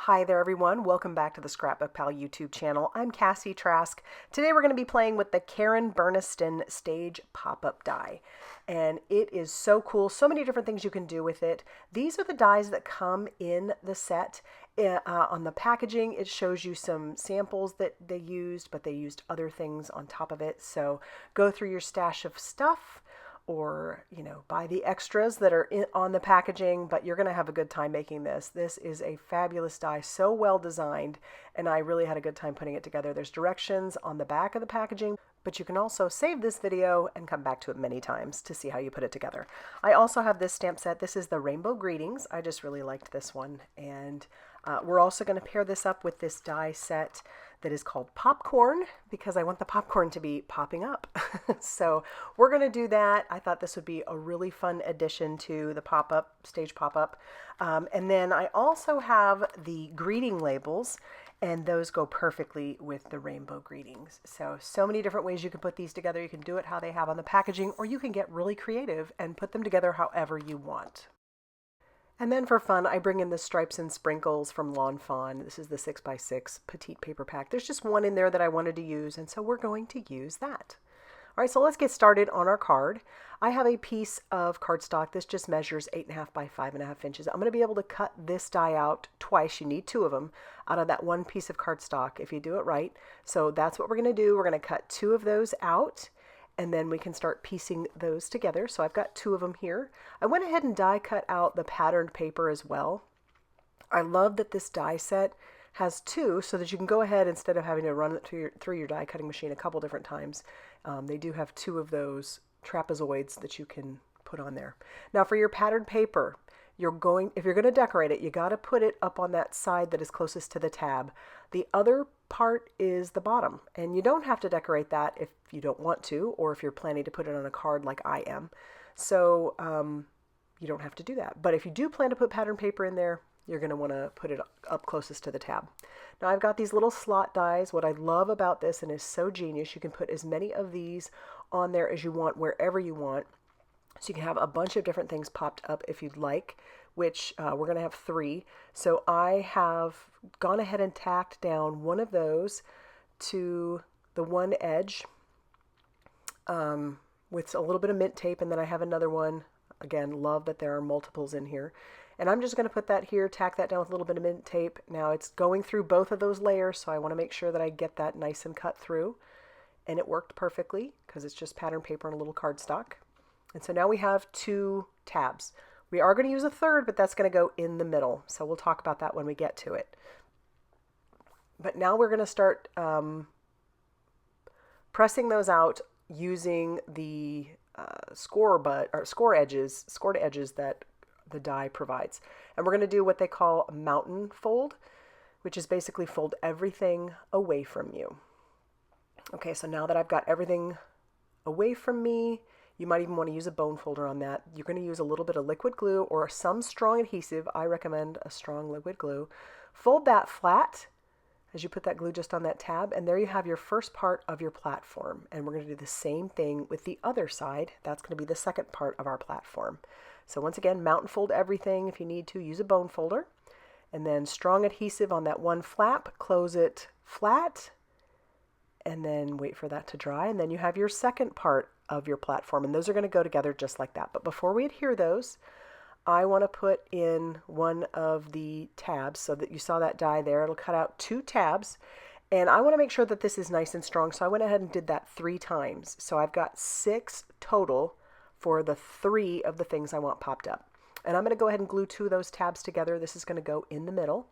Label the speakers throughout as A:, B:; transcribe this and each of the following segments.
A: Hi there everyone, welcome back to the ScrapbookPal YouTube channel. I'm Cassie Trask. Today we're going to be playing with the Karen Burniston Stage Pop-Up die. And it is so cool, so many different things you can do with it. These are the dies that come in the set. On the packaging it shows you some samples that they used, but they used other things on top of it. So go through your stash of stuff, or, buy the extras that are on the packaging, but you're going to have a good time making this. This is a fabulous die, so well designed, and I really had a good time putting it together. There's directions on the back of the packaging, but you can also save this video and come back to it many times to see how you put it together. I also have this stamp set. This is the Rainbow Greetings. I just really liked this one, and we're also going to pair this up with this die set that is called Popcorn, because I want the popcorn to be popping up. So we're going to do that. I thought this would be a really fun addition to the pop-up, stage pop-up. And then I also have the greeting labels, and those go perfectly with the Rainbow Greetings. So many different ways you can put these together. You can do it how they have on the packaging, or you can get really creative and put them together however you want. And then for fun, I bring in the Stripes and Sprinkles from Fawn. This is the 6x6 Petite paper pack. There's just one in there that I wanted to use, and so we're going to use that. All right, so let's get started on our card. I have a piece of cardstock. This just measures 8.5 by 5.5 inches. I'm going to be able to cut this die out twice. You need two of them out of that one piece of cardstock if you do it right. So that's what we're going to do. We're going to cut two of those out, and then we can start piecing those together. So I've got two of them here. I went ahead and die cut out the patterned paper as well. I love that this die set has two, so that you can go ahead, instead of having to run it through your die cutting machine a couple different times. They do have two of those trapezoids that you can put on there. Now for your patterned paper, if you're going to decorate it, you got to put it up on that side that is closest to the tab. The other part is the bottom, and you don't have to decorate that if you don't want to, or if you're planning to put it on a card like I am. So you don't have to do that. But if you do plan to put pattern paper in there, you're going to want to put it up closest to the tab. Now I've got these little slot dies. What I love about this, and is so genius, you can put as many of these on there as you want, wherever you want. So you can have a bunch of different things popped up if you'd like, which we're going to have three. So I have gone ahead and tacked down one of those to the one edge with a little bit of mint tape, and then I have another one. Again, love that there are multiples in here. And I'm just going to put that here, tack that down with a little bit of mint tape. Now it's going through both of those layers, so I want to make sure that I get that nice and cut through. And it worked perfectly, because it's just pattern paper and a little cardstock. And so now we have two tabs. We are going to use a third, but that's going to go in the middle. So we'll talk about that when we get to it. But now we're going to start pressing those out using the scored edges that the die provides. And we're going to do what they call a mountain fold, which is basically fold everything away from you. Okay, so now that I've got everything away from me, you might even want to use a bone folder on that. You're going to use a little bit of liquid glue or some strong adhesive. I recommend a strong liquid glue. Fold that flat as you put that glue just on that tab, and there you have your first part of your platform. And we're going to do the same thing with the other side. That's going to be the second part of our platform. So once again, mountain fold everything. If you need to, use a bone folder. And then strong adhesive on that one flap, close it flat, and then wait for that to dry. And then you have your second part of your platform, and those are going to go together just like that. But before we adhere those, I want to put in one of the tabs, so that you saw that die there. It'll cut out two tabs, and I want to make sure that this is nice and strong, so I went ahead and did that 3 times. So I've got 6 total for the 3 of the things I want popped up. And I'm going to go ahead and glue 2 of those tabs together. This is going to go in the middle.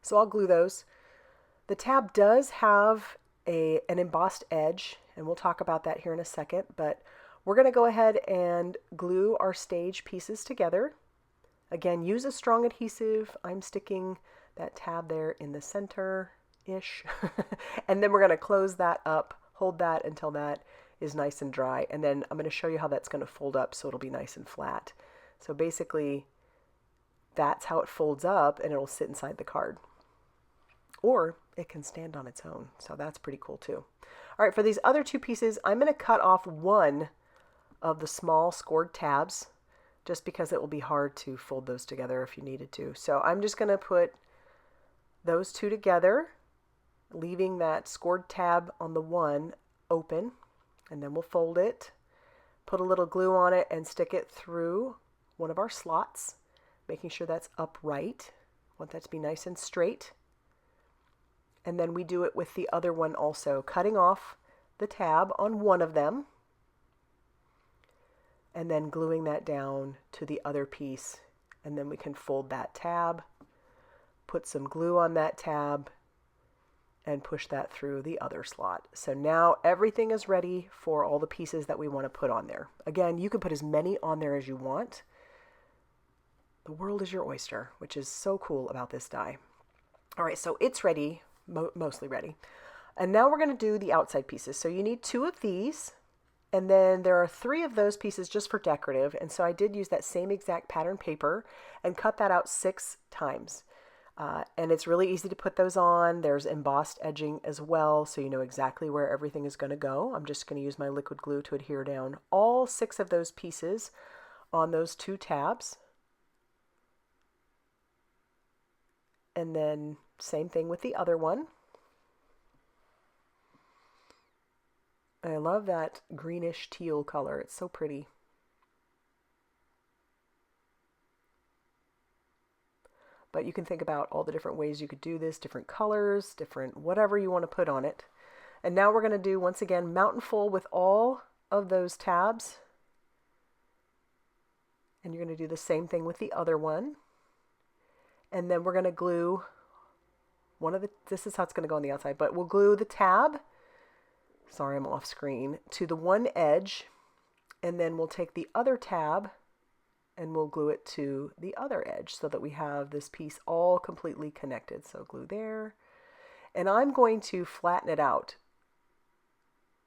A: So I'll glue those. The tab does have an embossed edge, and we'll talk about that here in a second, but we're going to go ahead and glue our stage pieces together. Again, use a strong adhesive. I'm sticking that tab there in the center-ish. And then we're going to close that up, hold that until that is nice and dry, and then I'm going to show you how that's going to fold up so it'll be nice and flat. So basically, that's how it folds up, and it'll sit inside the card. Or it can stand on its own, so that's pretty cool too. All right, for these other 2 pieces, I'm going to cut off one of the small scored tabs just because it will be hard to fold those together if you needed to. So I'm just going to put those two together, leaving that scored tab on the one open, and then we'll fold it, put a little glue on it, and stick it through one of our slots, making sure that's upright. Want that to be nice and straight. And then we do it with the other one also, cutting off the tab on one of them, and then gluing that down to the other piece. And then we can fold that tab, put some glue on that tab, and push that through the other slot. So now everything is ready for all the pieces that we want to put on there. Again, you can put as many on there as you want. The world is your oyster, which is so cool about this die. All right, so it's ready, mostly ready. And now we're going to do the outside pieces. So you need 2 of these, and then there are 3 of those pieces just for decorative. And so I did use that same exact pattern paper and cut that out 6 times. And it's really easy to put those on. There's embossed edging as well, so you know exactly where everything is going to go. I'm just going to use my liquid glue to adhere down all 6 of those pieces on those 2 tabs. And then same thing with the other one. I love that greenish teal color. It's so pretty. But you can think about all the different ways you could do this, different colors, different whatever you want to put on it. And now we're going to do, once again, mountain full with all of those tabs. And you're going to do the same thing with the other one. And then we're going to glue one of the, this is how it's going to go on the outside, but we'll glue the tab, sorry I'm off screen, to the one edge. And then we'll take the other tab and we'll glue it to the other edge so that we have this piece all completely connected. So glue there. And I'm going to flatten it out.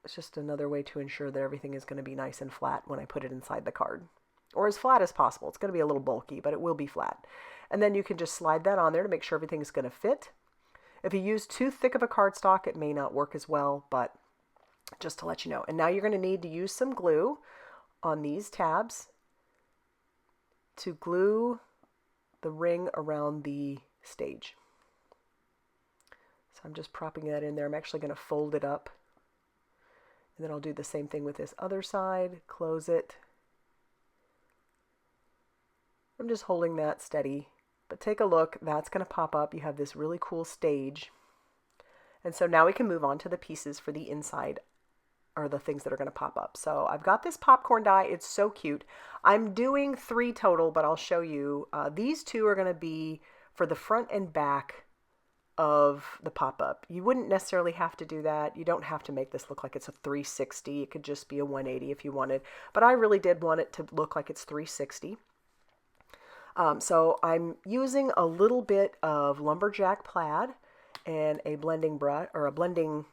A: It's just another way to ensure that everything is going to be nice and flat when I put it inside the card. Or as flat as possible. It's going to be a little bulky, but it will be flat. And then you can just slide that on there to make sure everything is going to fit. If you use too thick of a cardstock, it may not work as well, but just to let you know. And now you're going to need to use some glue on these tabs to glue the ring around the stage. So I'm just propping that in there. I'm actually going to fold it up. And then I'll do the same thing with this other side. Close it. I'm just holding that steady. But take a look. That's going to pop up. You have this really cool stage. And so now we can move on to the pieces for the inside, or the things that are going to pop up. So I've got this popcorn die. It's so cute. I'm doing 3 total, but I'll show you. These 2 are going to be for the front and back of the pop-up. You wouldn't necessarily have to do that. You don't have to make this look like it's a 360. It could just be a 180 if you wanted. But I really did want it to look like it's 360. So I'm using a little bit of lumberjack plaid and a blending brush, or a blending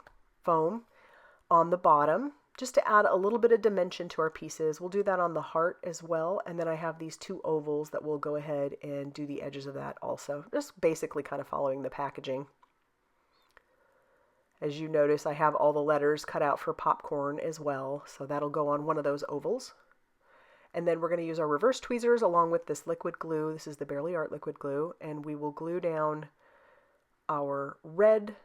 A: foam on the bottom, just to add a little bit of dimension to our pieces. We'll do that on the heart as well. And then I have these 2 ovals that we'll go ahead and do the edges of that also. Just basically kind of following the packaging. As you notice, I have all the letters cut out for popcorn as well. So that'll go on one of those ovals. And then we're going to use our reverse tweezers along with this liquid glue. This is the Barely Art liquid glue. And we will glue down our red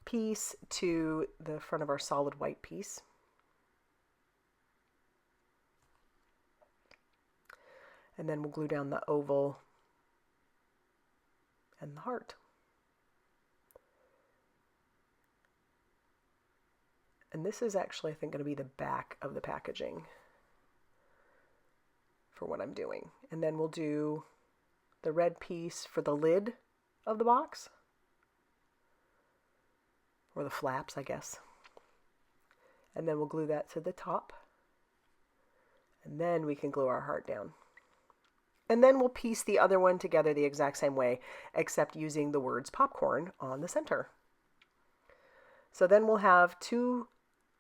A: piece to the front of our solid white piece. And then we'll glue down the oval and the heart. And this is actually, I think, going to be the back of the packaging for what I'm doing. And then we'll do the red piece for the lid of the box. Or the flaps, I guess. And then we'll glue that to the top. And then we can glue our heart down. And then we'll piece the other one together the exact same way, except using the words popcorn on the center. So then we'll have 2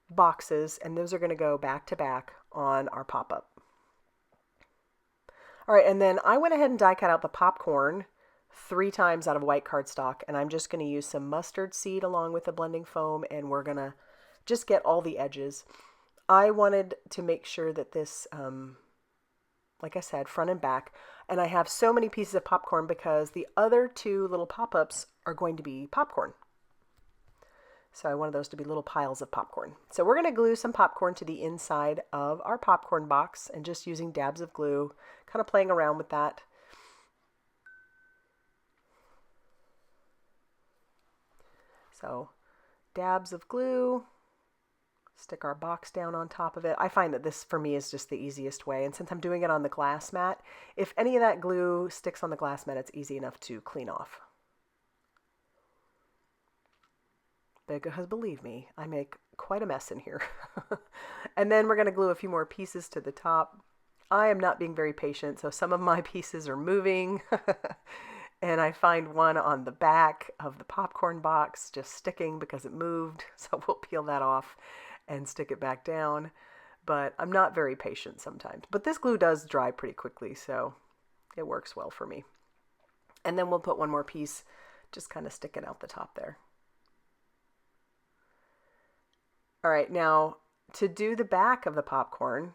A: boxes, and those are going to go back to back on our pop-up. All right, and then I went ahead and die cut out the popcorn 3 times out of white cardstock, and I'm just going to use some mustard seed along with the blending foam, and we're going to just get all the edges. I wanted to make sure that this like I said, front and back. And I have so many pieces of popcorn because the other two little pop-ups are going to be popcorn. So I wanted those to be little piles of popcorn. So we're going to glue some popcorn to the inside of our popcorn box and just using dabs of glue, kind of playing around with that. So dabs of glue, stick our box down on top of it. I find that this for me is just the easiest way. And since I'm doing it on the glass mat, if any of that glue sticks on the glass mat, it's easy enough to clean off. Because believe me, I make quite a mess in here. And then we're going to glue a few more pieces to the top. I am not being very patient, so some of my pieces are moving. And I find one on the back of the popcorn box just sticking because it moved. So we'll peel that off and stick it back down. But I'm not very patient sometimes. But this glue does dry pretty quickly, so it works well for me. And then we'll put one more piece just kind of sticking out the top there. All right, now to do the back of the popcorn,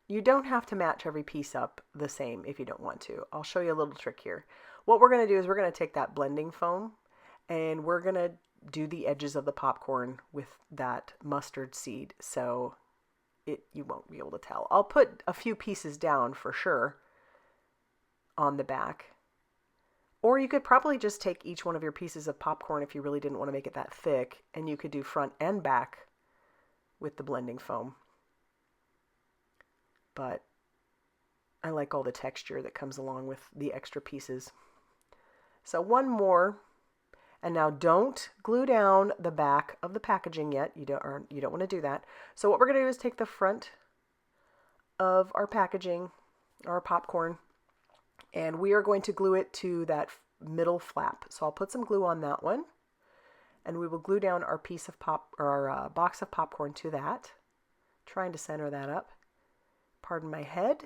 A: you don't have to match every piece up the same if you don't want to. I'll show you a little trick here. What we're going to do is we're going to take that blending foam and we're going to do the edges of the popcorn with that mustard seed so you won't be able to tell. I'll put a few pieces down for sure on the back. Or you could probably just take each one of your pieces of popcorn if you really didn't want to make it that thick, and you could do front and back with the blending foam. But I like all the texture that comes along with the extra pieces. So one more, and now don't glue down the back of the packaging yet. You don't want to do that. So what we're going to do is take the front of our packaging, our popcorn, and we are going to glue it to that middle flap. So I'll put some glue on that one, and we will glue down our piece of our box of popcorn to that, trying to center that up. Pardon my head.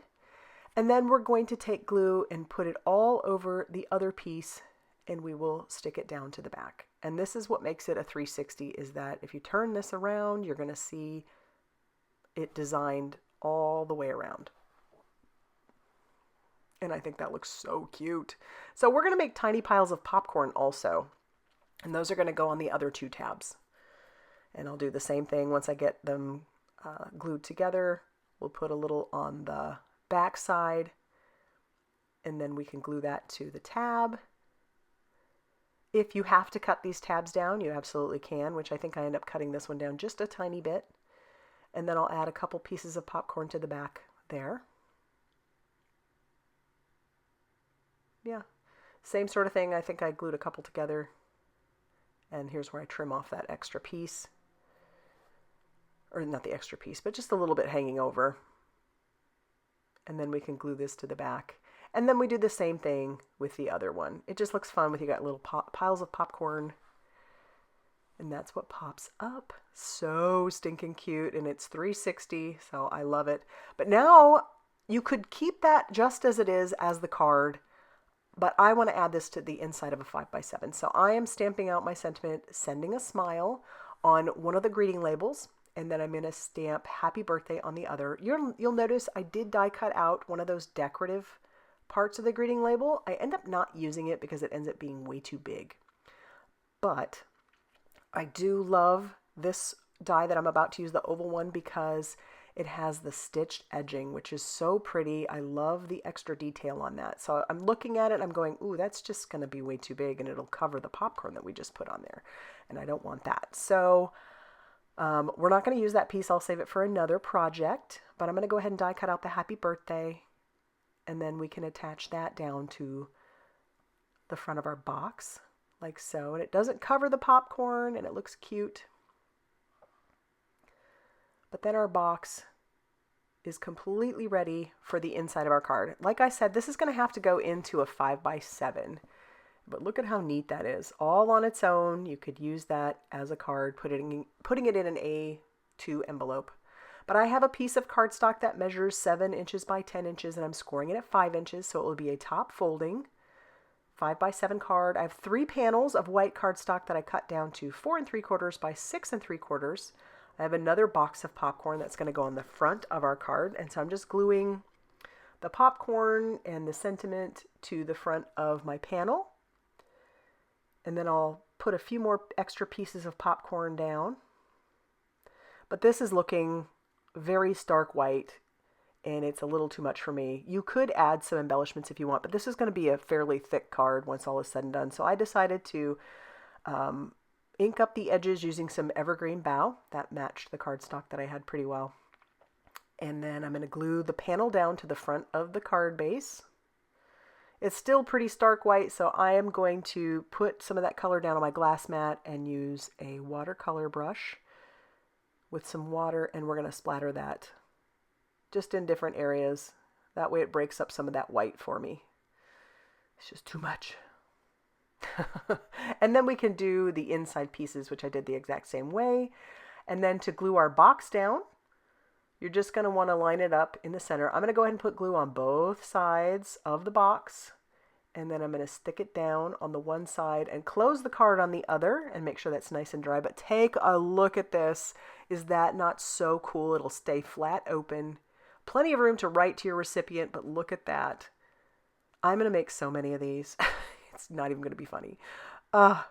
A: And then we're going to take glue and put it all over the other piece, and we will stick it down to the back. And this is what makes it a 360, is that if you turn this around, you're going to see it designed all the way around. And I think that looks so cute. So we're going to make tiny piles of popcorn also. And those are going to go on the other two tabs. And I'll do the same thing once I get them glued together. We'll put a little on the back side. And then we can glue that to the tab. If you have to cut these tabs down, you absolutely can, which I think I end up cutting this one down just a tiny bit. And then I'll add a couple pieces of popcorn to the back there. Yeah, same sort of thing. I think I glued a couple together. And here's where I trim off that extra piece. Or not the extra piece, but just a little bit hanging over. And then we can glue this to the back. And then we do the same thing with the other one. It just looks fun with you got little piles of popcorn. And that's what pops up. So stinking cute. And it's 360, so I love it. But now you could keep that just as it is as the card. But I want to add this to the inside of a 5x7. So I am stamping out my sentiment, sending a smile on one of the greeting labels. And then I'm going to stamp happy birthday on the other. You'll notice I did die cut out one of those decorative parts of the greeting label. I end up not using it because it ends up being way too big. But I do love this die that I'm about to use, the oval one, because it has the stitched edging, which is so pretty. I love the extra detail on that. So I'm looking at it, I'm going, ooh, that's just going to be way too big, and it'll cover the popcorn that we just put on there. And I don't want that. So we're not going to use that piece. I'll save it for another project. But I'm going to go ahead and die cut out the happy birthday. And then we can attach that down to the front of our box, like so. And it doesn't cover the popcorn, and it looks cute. But then our box is completely ready for the inside of our card. Like I said, this is going to have to go into a 5x7. But look at how neat that is. All on its own. You could use that as a card, putting it in an A2 envelope. But I have a piece of cardstock that measures 7 inches by 10 inches, and I'm scoring it at 5 inches, so it will be a top folding 5x7 card. I have 3 panels of white cardstock that I cut down to 4 3/4 by 6 3/4. I have another box of popcorn that's going to go on the front of our card, and so I'm just gluing the popcorn and the sentiment to the front of my panel. And then I'll put a few more extra pieces of popcorn down. But this is looking very stark white, and it's a little too much for me. You could add some embellishments if you want, but this is going to be a fairly thick card once all is said and done. So I decided to ink up the edges using some evergreen bow. That matched the cardstock that I had pretty well. And then I'm going to glue the panel down to the front of the card base. It's still pretty stark white, so I am going to put some of that color down on my glass mat and use a watercolor brush with some water, and we're going to splatter that just in different areas. That way it breaks up some of that white for me. It's just too much. And then we can do the inside pieces, which I did the exact same way. And then to glue our box down, you're just going to want to line it up in the center. I'm going to go ahead and put glue on both sides of the box. And then I'm going to stick it down on the one side and close the card on the other and make sure that's nice and dry. But take a look at this. Is that not so cool? It'll stay flat open. Plenty of room to write to your recipient, but look at that. I'm going to make so many of these. It's not even going to be funny. But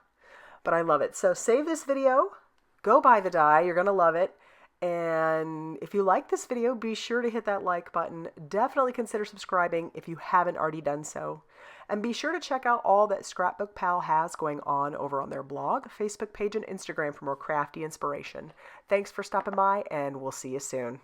A: I love it. So save this video. Go buy the die. You're going to love it. And if you like this video, be sure to hit that like button. Definitely consider subscribing if you haven't already done so. And be sure to check out all that Scrapbook Pal has going on over on their blog, Facebook page, and Instagram for more crafty inspiration. Thanks for stopping by, and we'll see you soon.